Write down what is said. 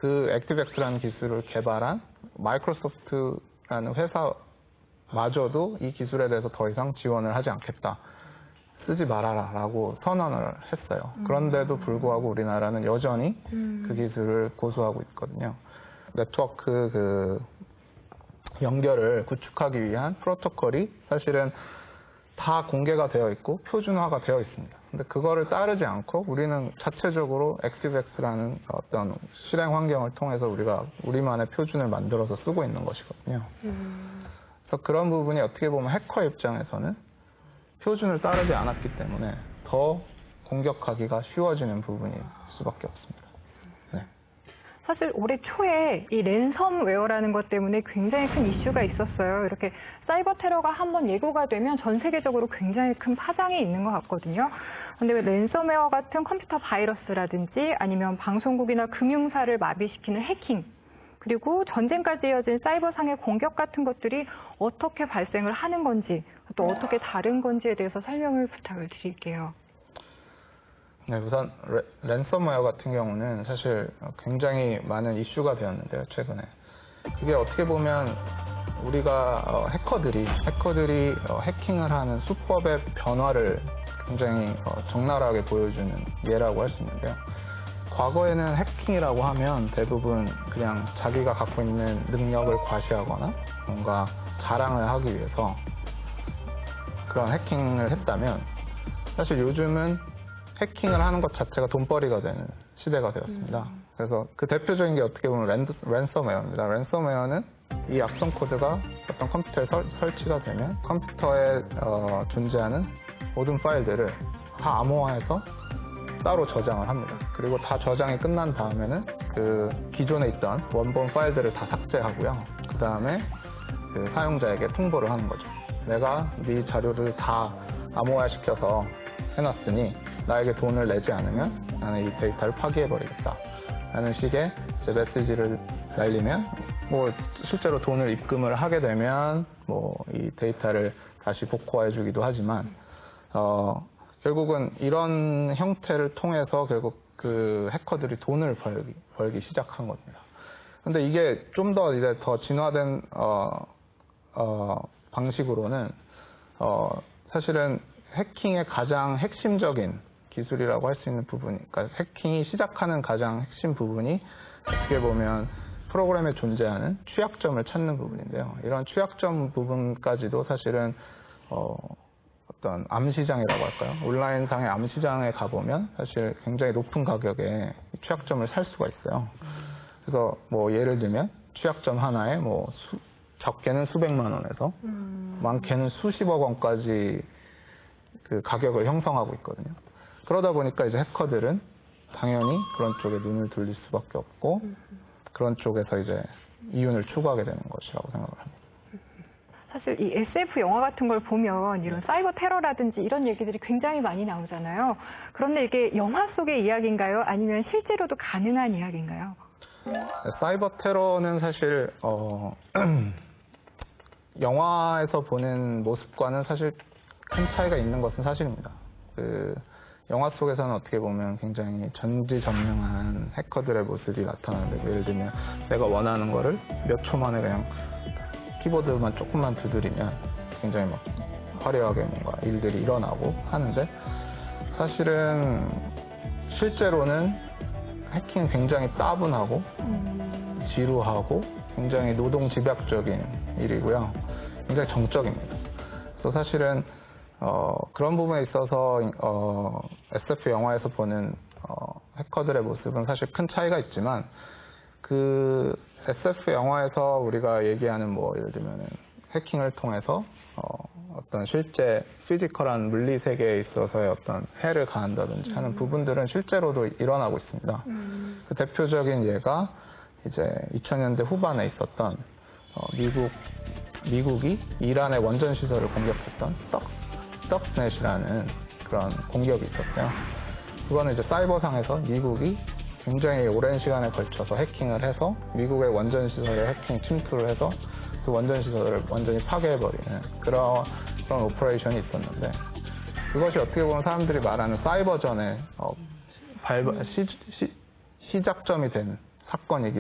그 액티브엑스라는 기술을 개발한 마이크로소프트라는 회사마저도 이 기술에 대해서 더 이상 지원을 하지 않겠다. 쓰지 말아라 라고 선언을 했어요. 그런데도 불구하고 우리나라는 여전히 그 기술을 고수하고 있거든요. 네트워크 그 연결을 구축하기 위한 프로토콜이 사실은 다 공개가 되어 있고 표준화가 되어 있습니다. 근데 그거를 따르지 않고 우리는 자체적으로 액티브엑스라는 어떤 실행 환경을 통해서 우리가 우리만의 표준을 만들어서 쓰고 있는 것이거든요. 그래서 그런 부분이 어떻게 보면 해커 입장에서는 표준을 따르지 않았기 때문에 더 공격하기가 쉬워지는 부분일 수밖에 없습니다. 네. 사실 올해 초에 이 랜섬웨어라는 것 때문에 굉장히 큰 이슈가 있었어요. 이렇게 사이버 테러가 한번 예고가 되면 전 세계적으로 굉장히 큰 파장이 있는 것 같거든요. 그런데 랜섬웨어 같은 컴퓨터 바이러스라든지 아니면 방송국이나 금융사를 마비시키는 해킹, 그리고 전쟁까지 이어진 사이버상의 공격 같은 것들이 어떻게 발생을 하는 건지, 또 어떻게 다른 건지에 대해서 설명을 부탁을 드릴게요. 네, 우선 랜섬웨어 같은 경우는 사실 굉장히 많은 이슈가 되었는데요, 최근에. 그게 어떻게 보면 우리가 해커들이 해킹을 하는 수법의 변화를 굉장히 적나라하게 보여주는 예라고 할 수 있는데요. 과거에는 해킹이라고 하면 대부분 그냥 자기가 갖고 있는 능력을 과시하거나 뭔가 자랑을 하기 위해서 그런 해킹을 했다면, 사실 요즘은 해킹을 하는 것 자체가 돈벌이가 되는 시대가 되었습니다. 그래서 그 대표적인 게 어떻게 보면 랜섬웨어입니다. 랜섬웨어는 이 악성 코드가 어떤 컴퓨터에 설치가 되면 컴퓨터에 존재하는 모든 파일들을 다 암호화해서 따로 저장을 합니다. 그리고 다 저장이 끝난 다음에는 그 기존에 있던 원본 파일들을 다 삭제하고요. 그 다음에 그 사용자에게 통보를 하는 거죠. 내가 네 자료를 다 암호화시켜서 해놨으니 나에게 돈을 내지 않으면 나는 이 데이터를 파기해버리겠다 라는 식의 이제 메시지를 날리면, 뭐 실제로 돈을 입금을 하게 되면 뭐 이 데이터를 다시 복구해주기도 하지만 결국은 이런 형태를 통해서 결국 그 해커들이 돈을 벌기 시작한 겁니다. 근데 이게 좀 더 이제 더 진화된 방식으로는 사실은 해킹의 가장 핵심적인 기술이라고 할 수 있는 부분이, 그러니까 해킹이 시작하는 가장 핵심 부분이 어떻게 보면 프로그램에 존재하는 취약점을 찾는 부분인데요. 이런 취약점 부분까지도 사실은 어떤 암시장이라고 할까요? 온라인상의 암시장에 가보면 사실 굉장히 높은 가격에 취약점을 살 수가 있어요. 그래서 뭐 예를 들면 취약점 하나에 뭐 적게는 수백만 원에서 많게는 수십억 원까지 그 가격을 형성하고 있거든요. 그러다 보니까 이제 해커들은 당연히 그런 쪽에 눈을 돌릴 수밖에 없고 그런 쪽에서 이제 이윤을 추구하게 되는 것이라고 생각을 합니다. 사실 이 SF 영화 같은 걸 보면 이런 사이버 테러라든지 이런 얘기들이 굉장히 많이 나오잖아요. 그런데 이게 영화 속의 이야기인가요? 아니면 실제로도 가능한 이야기인가요? 사이버 테러는 사실 영화에서 보는 모습과는 사실 큰 차이가 있는 것은 사실입니다. 그 영화 속에서는 어떻게 보면 굉장히 전지전능한 해커들의 모습이 나타나는데, 예를 들면 내가 원하는 거를 몇 초 만에 그냥 키보드만 조금만 두드리면 굉장히 막 화려하게 뭔가 일들이 일어나고 하는데, 사실은 실제로는 해킹은 굉장히 따분하고 지루하고 굉장히 노동집약적인 일이고요. 굉장히 정적입니다. 그래서 사실은 그런 부분에 있어서 SF 영화에서 보는 해커들의 모습은 사실 큰 차이가 있지만, 그 SF 영화에서 우리가 얘기하는 뭐 예를 들면은 해킹을 통해서 어떤 실제 피지컬한 물리 세계에 있어서의 어떤 해를 가한다든지 하는 부분들은 실제로도 일어나고 있습니다. 그 대표적인 예가 이제 2000년대 후반에 있었던 미국이 이란의 원전 시설을 공격했던 스톡스넷이라는 그런 공격이 있었어요. 그거는 이제 사이버상에서 미국이 굉장히 오랜 시간에 걸쳐서 해킹을 해서 미국의 원전 시설에 해킹 침투를 해서 그 원전 시설을 완전히 파괴해버리는 그런 오퍼레이션이 있었는데, 그것이 어떻게 보면 사람들이 말하는 사이버전의 시작점이 된 사건이기